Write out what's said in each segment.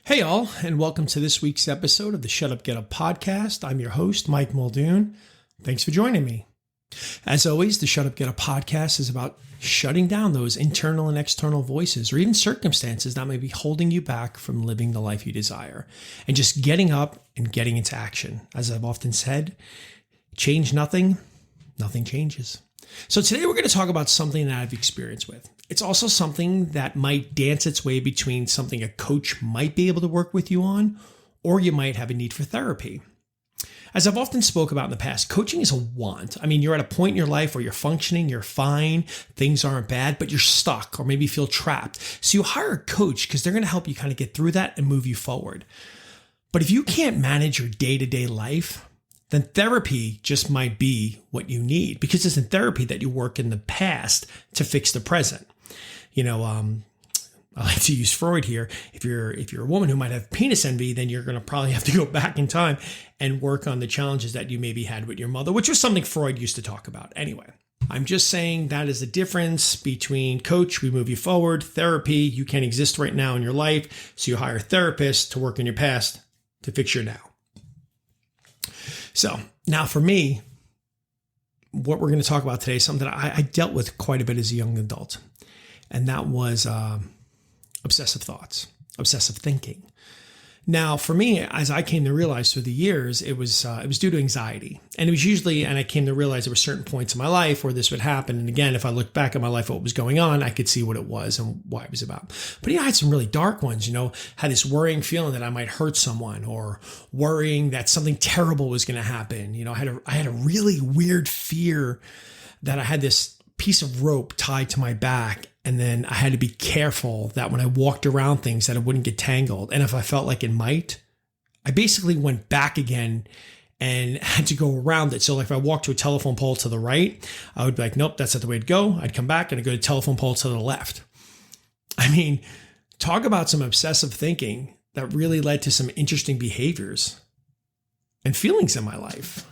Hey all, and welcome to this week's episode of the Shut Up Get Up podcast. I'm your host, Mike Muldoon. Thanks for joining me. As always, the Shut Up Get Up podcast is about shutting down those internal and external voices or even circumstances that may be holding you back from living the life you desire and just getting up and getting into action. As I've often said, change nothing, nothing changes. So today we're going to talk about something that I've experienced with. It's also something that might dance its way between something a coach might be able to work with you on, or you might have a need for therapy. As I've often spoke about in the past, coaching is a want. I mean, you're at a point in your life where you're functioning, you're fine, things aren't bad, but you're stuck or maybe feel trapped. So you hire a coach because they're going to help you kind of get through that and move you forward. But if you can't manage your day-to-day life, then therapy just might be what you need, because it's in therapy that you work in the past to fix the present. I like to use Freud here. If you're a woman who might have penis envy, then you're going to probably have to go back in time and work on the challenges that you maybe had with your mother, which was something Freud used to talk about. Anyway, I'm just saying that is the difference between coach, we move you forward, therapy, you can't exist right now in your life, so you hire a therapist to work in your past to fix your now. So now for me, what we're going to talk about today is something that I dealt with quite a bit as a young adult. And that was obsessive thoughts, obsessive thinking. Now, for me, as I came to realize through the years, it was due to anxiety. And it was usually, and I came to realize there were certain points in my life where this would happen. And again, if I look back at my life, what was going on, I could see what it was and why it was about. But I had some really dark ones, had this worrying feeling that I might hurt someone, or worrying that something terrible was going to happen. I had a really weird fear that I had this piece of rope tied to my back, and then I had to be careful that when I walked around things that it wouldn't get tangled. And if I felt like it might, I basically went back again and had to go around it. So like if I walked to a telephone pole to the right, I would be like, nope, that's not the way to go. I'd come back and I'd go to telephone pole to the left. I mean, talk about some obsessive thinking that really led to some interesting behaviors and feelings in my life.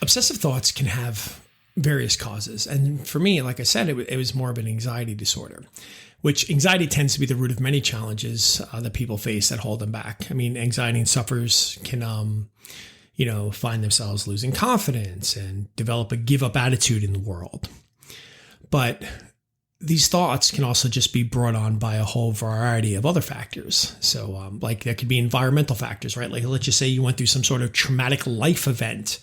Obsessive thoughts can have various causes. And for me, like I said, it was more of an anxiety disorder, which anxiety tends to be the root of many challenges that people face that hold them back. I mean, anxiety and sufferers can, find themselves losing confidence and develop a give up attitude in the world. But these thoughts can also just be brought on by a whole variety of other factors. So like there could be environmental factors, right? Like let's just say you went through some sort of traumatic life event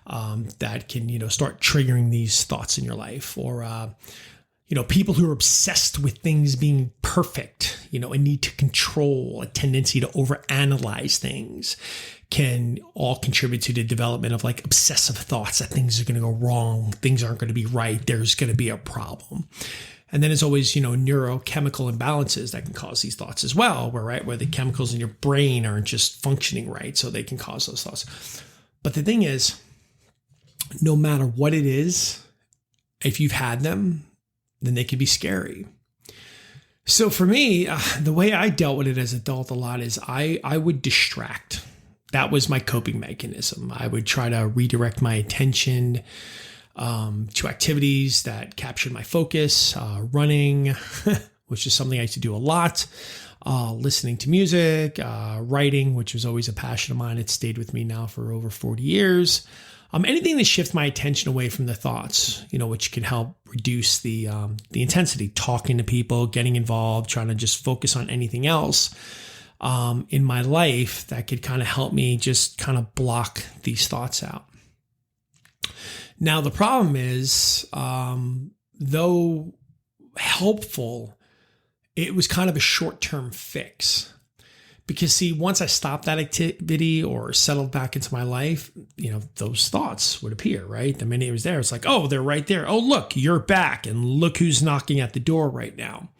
that can, start triggering these thoughts in your life, or, people who are obsessed with things being perfect, a need to control, a tendency to overanalyze things can all contribute to the development of like obsessive thoughts that things are going to go wrong. Things aren't going to be right. There's going to be a problem. And then there's always, neurochemical imbalances that can cause these thoughts as well, where the chemicals in your brain aren't just functioning right. So they can cause those thoughts. But the thing is, no matter what it is, if you've had them, then they can be scary. So for me, the way I dealt with it as an adult a lot is I would distract. That was my coping mechanism. I would try to redirect my attention to activities that captured my focus, running, which is something I used to do a lot, listening to music, writing, which was always a passion of mine. It's stayed with me now for over 40 years. Anything that shifts my attention away from the thoughts, which can help reduce the intensity, talking to people, getting involved, trying to just focus on anything else in my life that could kind of help me just kind of block these thoughts out. Now, the problem is, though helpful, it was kind of a short-term fix. Because see, once I stopped that activity or settled back into my life, those thoughts would appear, right? The minute it was there, it's like, oh, they're right there. Oh, look, you're back. And look who's knocking at the door right now.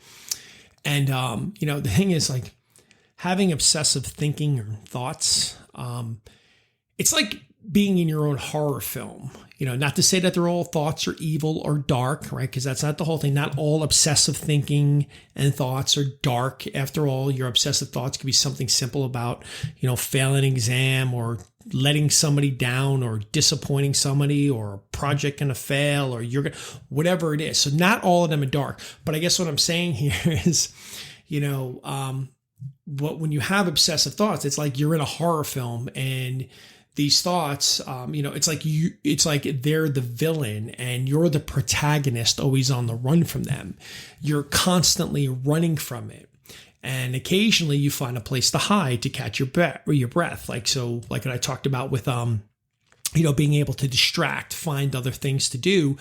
And, the thing is like, having obsessive thinking or thoughts, it's like being in your own horror film. Not to say that they're all thoughts are evil or dark, right? Because that's not the whole thing. Not all obsessive thinking and thoughts are dark. After all, your obsessive thoughts could be something simple about, failing an exam or letting somebody down or disappointing somebody or a project going to fail or whatever it is. So not all of them are dark. But I guess what I'm saying here is, when you have obsessive thoughts, it's like you're in a horror film and these thoughts, it's like they're the villain and you're the protagonist always on the run from them. You're constantly running from it. And occasionally you find a place to hide to catch your breath. Like what I talked about with, being able to distract, find other things to do.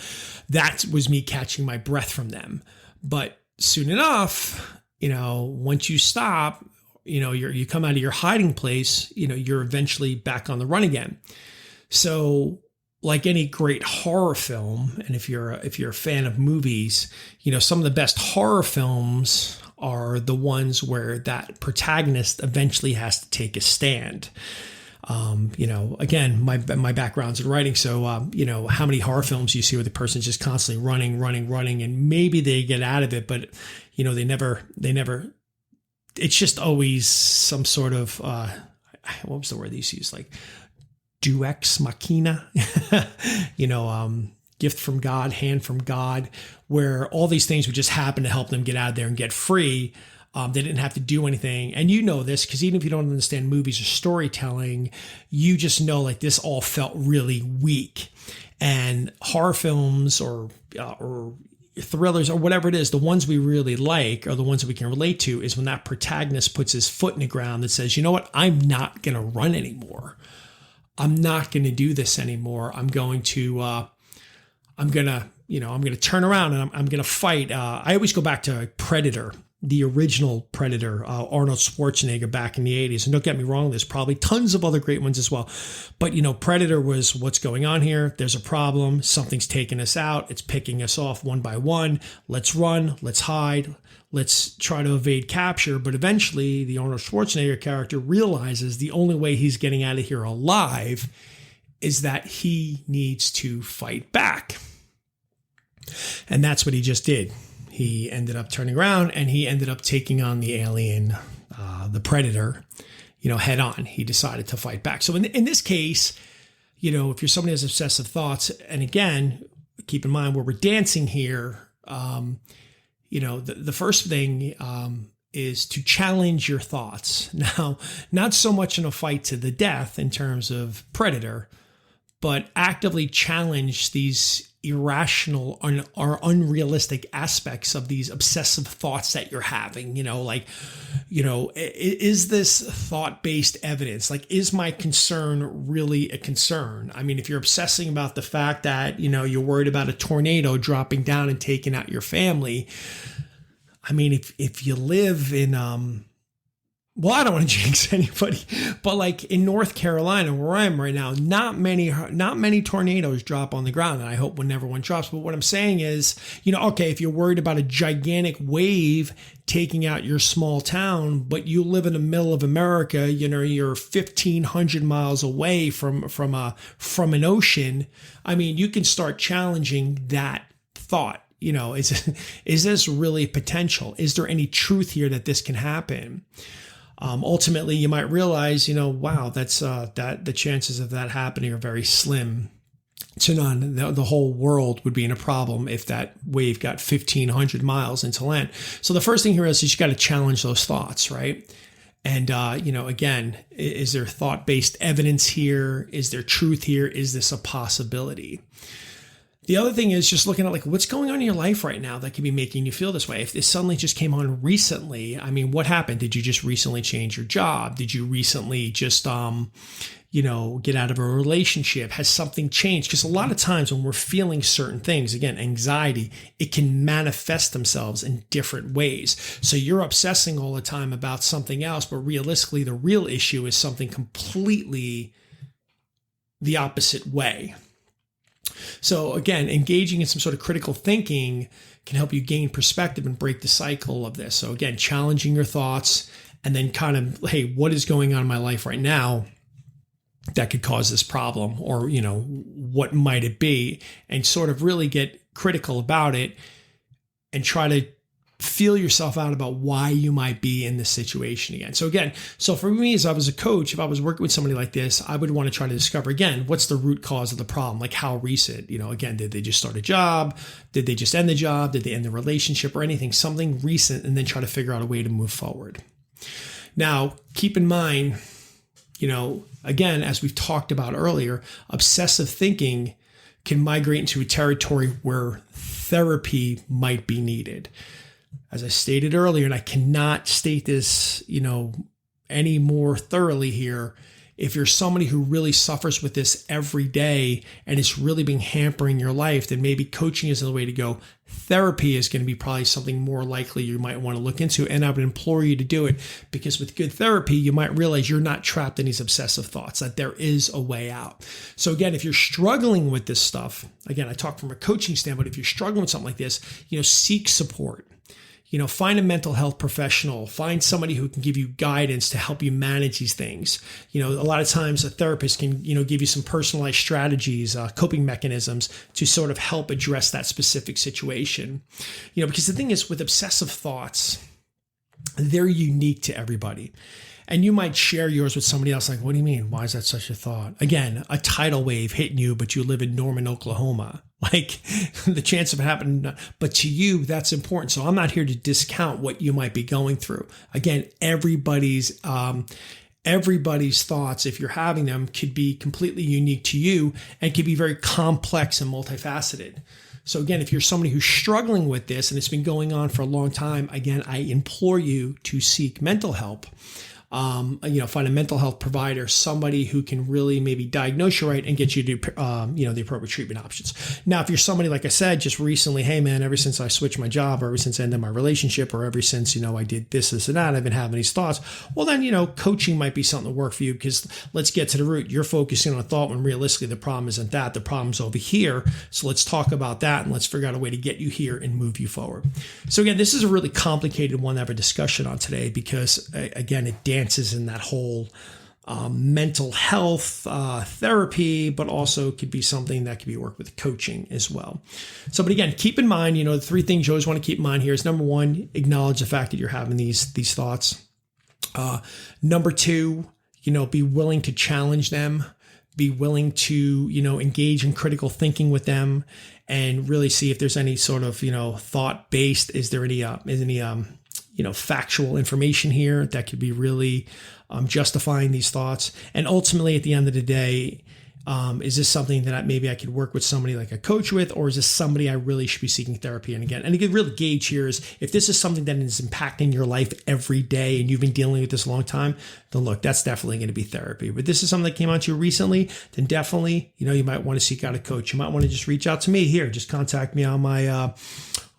That was me catching my breath from them. But soon enough, once you stop, you come out of your hiding place, you're eventually back on the run again. So like any great horror film, and if you're a fan of movies, some of the best horror films are the ones where that protagonist eventually has to take a stand. Again, my background's in writing. So, how many horror films you see where the person's just constantly running, and maybe they get out of it, but they never, it's just always some sort of, what was the word they used to use? Like deus machina, gift from God, hand from God, where all these things would just happen to help them get out of there and get free. They didn't have to do anything. And this because even if you don't understand movies or storytelling, you just know like this all felt really weak. And horror films or thrillers or whatever it is, the ones we really like are the ones that we can relate to is when that protagonist puts his foot in the ground that says, you know what, I'm not going to run anymore. I'm not going to do this anymore. I'm going to turn around and I'm going to fight. I always go back to Predator, the original Predator, Arnold Schwarzenegger back in the 80s. And don't get me wrong, there's probably tons of other great ones as well. But, Predator was what's going on here. There's a problem. Something's taking us out. It's picking us off one by one. Let's run. Let's hide. Let's try to evade capture. But eventually, the Arnold Schwarzenegger character realizes the only way he's getting out of here alive is that he needs to fight back. And that's what he just did. He ended up turning around and he ended up taking on the alien, the Predator, head on. He decided to fight back. So in this case, if you're somebody who has obsessive thoughts, and again, keep in mind where we're dancing here, the first thing is to challenge your thoughts. Now, not so much in a fight to the death in terms of Predator, but actively challenge these irrational or unrealistic aspects of these obsessive thoughts that you're having. Is this thought-based evidence? Like, is my concern really a concern? I mean, if you're obsessing about the fact that, you're worried about a tornado dropping down and taking out your family, I mean, if you live in, well, I don't want to jinx anybody, but like in North Carolina, where I am right now, not many tornadoes drop on the ground. And I hope never one drops. But what I'm saying is, okay, if you're worried about a gigantic wave taking out your small town, but you live in the middle of America, you're 1,500 miles away from an ocean. I mean, you can start challenging that thought. Is this really potential? Is there any truth here that this can happen? Ultimately, you might realize, wow, that's that the chances of that happening are very slim to none. The whole world would be in a problem if that wave got 1,500 miles into land. So the first thing here is you got to challenge those thoughts, right? And, again, is there thought-based evidence here? Is there truth here? Is this a possibility? The other thing is just looking at like what's going on in your life right now that could be making you feel this way. If this suddenly just came on recently, I mean, what happened? Did you just recently change your job? Did you recently just, get out of a relationship? Has something changed? Because a lot of times when we're feeling certain things, again, anxiety, it can manifest themselves in different ways. So you're obsessing all the time about something else, but realistically, the real issue is something completely the opposite way. So again, engaging in some sort of critical thinking can help you gain perspective and break the cycle of this. So again, challenging your thoughts and then kind of, hey, what is going on in my life right now that could cause this problem, or, what might it be, and sort of really get critical about it and try to feel yourself out about why you might be in this situation again. So for me, as I was a coach, if I was working with somebody like this, I would want to try to discover, again, what's the root cause of the problem? Like, how recent, again, did they just start a job? Did they just end the job? Did they end the relationship or anything, something recent, and then try to figure out a way to move forward. Now, keep in mind, again, as we've talked about earlier, obsessive thinking can migrate into a territory where therapy might be needed. As I stated earlier, and I cannot state this, any more thoroughly here, if you're somebody who really suffers with this every day and it's really been hampering your life, then maybe coaching is the way to go. Therapy is going to be probably something more likely you might want to look into. And I would implore you to do it, because with good therapy, you might realize you're not trapped in these obsessive thoughts, that there is a way out. So again, if you're struggling with this stuff, again, I talk from a coaching standpoint, if you're struggling with something like this, seek support. Find a mental health professional, find somebody who can give you guidance to help you manage these things. A lot of times a therapist can, give you some personalized strategies, coping mechanisms to sort of help address that specific situation. Because the thing is, with obsessive thoughts, they're unique to everybody. And you might share yours with somebody else, like, what do you mean? Why is that such a thought? Again, a tidal wave hitting you, but you live in Norman, Oklahoma. Like, the chance of it happening, but to you, that's important. So I'm not here to discount what you might be going through. Again, everybody's thoughts, if you're having them, could be completely unique to you and could be very complex and multifaceted. So again, if you're somebody who's struggling with this and it's been going on for a long time, again, I implore you to seek mental help. Find a mental health provider, somebody who can really maybe diagnose you right and get you to, the appropriate treatment options. Now, if you're somebody, like I said, just recently, hey man, ever since I switched my job, or ever since I ended my relationship, or ever since, I did this, and that, I've been having these thoughts. Well, then, coaching might be something to work for you, because let's get to the root. You're focusing on a thought when realistically the problem isn't that. The problem's over here. So let's talk about that and let's figure out a way to get you here and move you forward. So again, this is a really complicated one to have a discussion on today, because again, it dances in that whole mental health therapy, but also could be something that could be worked with coaching as well. So, but again, keep in mind, the three things you always want to keep in mind here is, number one, acknowledge the fact that you're having these thoughts. Number two, be willing to challenge them, be willing to, engage in critical thinking with them, and really see if there's any sort of, thought based. Is there any factual information here that could be really justifying these thoughts? And ultimately, at the end of the day, is this something that maybe I could work with somebody like a coach with, or is this somebody I really should be seeking therapy? And again, a real gauge here is, if this is something that is impacting your life every day and you've been dealing with this a long time, then look, that's definitely going to be therapy. But this is something that came out to you recently, then definitely, you might want to seek out a coach. You might want to just reach out to me here. Just contact me on my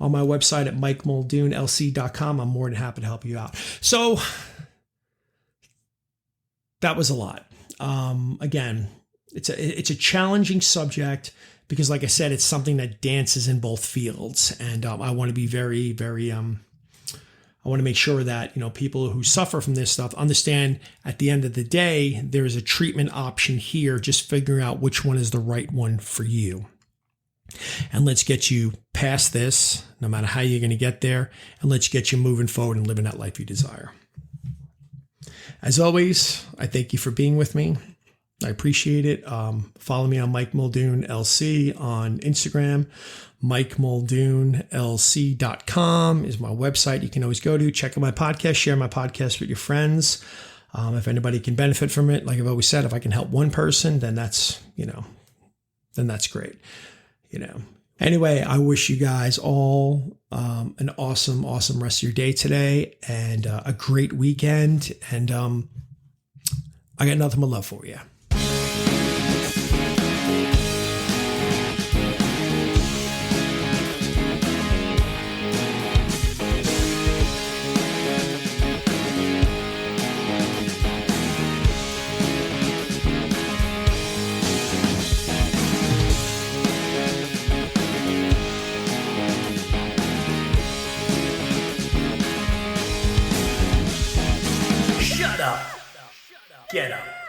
website at mikemuldoonlc.com. I'm more than happy to help you out. So that was a lot. Again, it's a challenging subject, because like I said, it's something that dances in both fields. And I want to be very, very, I want to make sure that, people who suffer from this stuff understand at the end of the day, there is a treatment option here, just figuring out which one is the right one for you. And let's get you past this, no matter how you're going to get there, and let's get you moving forward and living that life you desire. As always, I thank you for being with me. I appreciate it. Follow me on Mike Muldoon LC on Instagram. MikeMuldoonLC.com is my website you can always go to. Check out my podcast. Share my podcast with your friends. If anybody can benefit from it, like I've always said, if I can help one person, then that's great. Anyway, I wish you guys all an awesome rest of your day today, and a great weekend. And I got nothing but love for you. Get up.